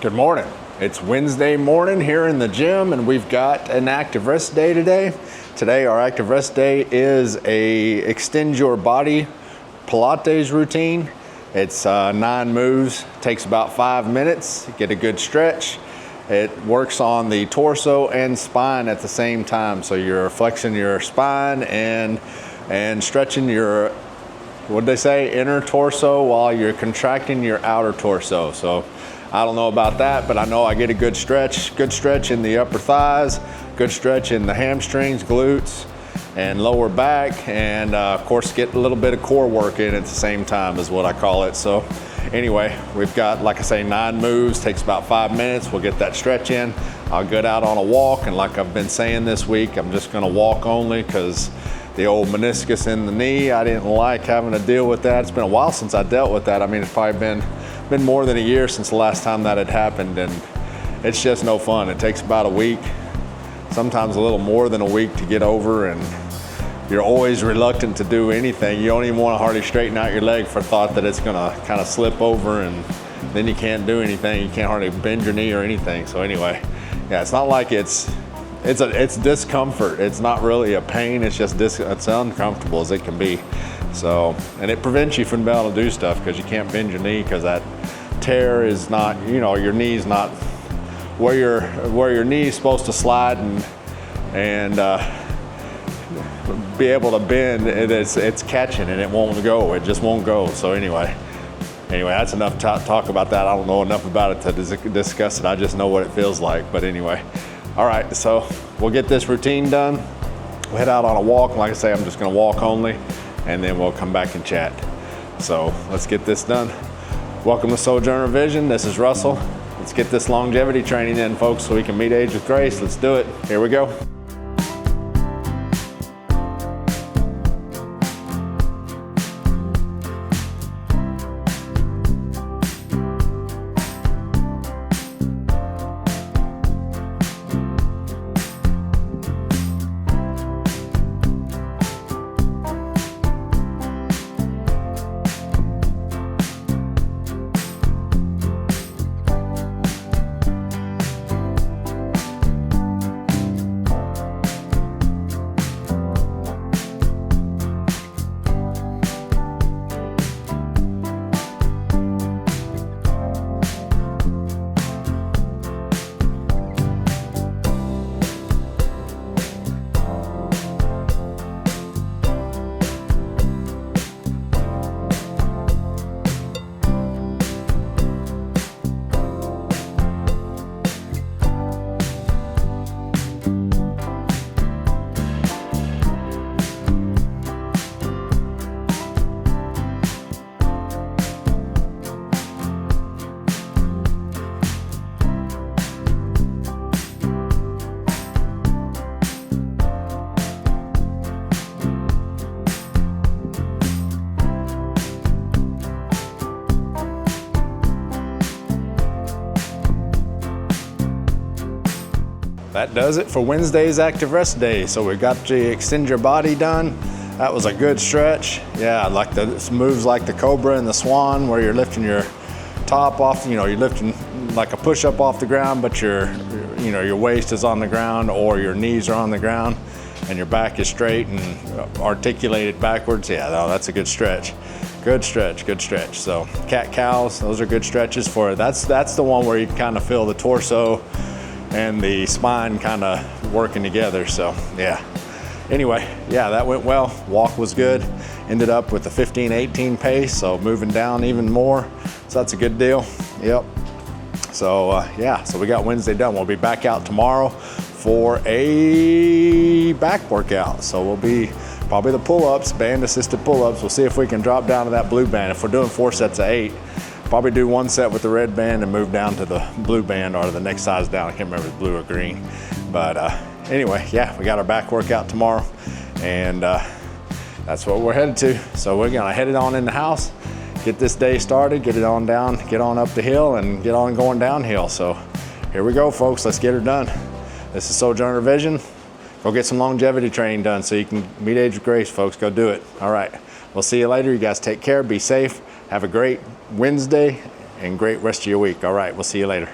Good morning. It's Wednesday morning here in the gym and we've got an active rest day today. Today our active rest day is a extend your body Pilates routine. It's 9 moves, takes about 5 minutes, get a good stretch. It works on the torso and spine at the same time. So you're flexing your spine and stretching your, what'd they say, inner torso while you're contracting your outer torso. So I don't know about that, but I know I get a good stretch in the upper thighs, good stretch in the hamstrings, glutes, and lower back, and of course get a little bit of core work in at the same time is what I call it. So anyway, we've got, like I say, 9 moves, takes about 5 minutes. We'll get that stretch in. I'll get out on a walk, and like I've been saying this week, I'm just gonna walk only because the old meniscus in the knee, I didn't like having to deal with that. It's been a while since I dealt with that. I mean, it's probably been more than a year since the last time that had happened, and it's just no fun. It takes about a week, sometimes a little more than a week to get over, and you're always reluctant to do anything. You don't even want to hardly straighten out your leg for thought that it's gonna kind of slip over, and then you can't do anything. You can't hardly bend your knee or anything. So anyway, yeah, it's not like it's discomfort. It's not really a pain. It's just it's uncomfortable as it can be. So, and it prevents you from being able to do stuff because you can't bend your knee because that tear is not, you know, your knee's not where your knee is supposed to slide and be able to bend. It's catching and it won't go. It just won't go. So anyway, that's enough talk about that. I don't know enough about it to discuss it. I just know what it feels like. But anyway, all right. So we'll get this routine done. We'll head out on a walk. Like I say, I'm just going to walk only, and then we'll come back and chat. So let's get this done. Welcome to Sojourner Vision. This is Russell. Let's get this longevity training in, folks, so we can meet age with grace. Let's do it. Here we go. That does it for Wednesday's active rest day. So we got the extend your body done. That was a good stretch. Yeah, like the moves like the Cobra and the Swan, where you're lifting your top off, you know, you're lifting like a push-up off the ground, but your waist is on the ground or your knees are on the ground and your back is straight and articulated backwards. Yeah, no, that's a good stretch. Good stretch, good stretch. So cat-cows, those are good stretches for it. That's the one where you kind of feel the torso and the spine kind of working together. So yeah, anyway, yeah, that went well. Walk was good. Ended up with a 15-18 pace, so moving down even more. So that's a good deal. Yep. So yeah, so we got Wednesday done. We'll be back out tomorrow for a back workout. So we'll be probably the pull-ups, band assisted pull-ups. We'll see if we can drop down to that blue band. If we're doing 4 sets of 8, probably do 1 set with the red band and move down to the blue band or the next size down. I can't remember if it's blue or green. But anyway, yeah, we got our back workout tomorrow, and that's what we're headed to. So we're gonna head it on in the house, get this day started, get it on down, get on up the hill and get on going downhill. So here we go, folks, let's get her done. This is Sojourner Vision. Go get some longevity training done so you can meet age with grace, folks. Go do it. All right, we'll see you later. You guys take care, be safe, have a great Wednesday and great rest of your week. All right, we'll see you later.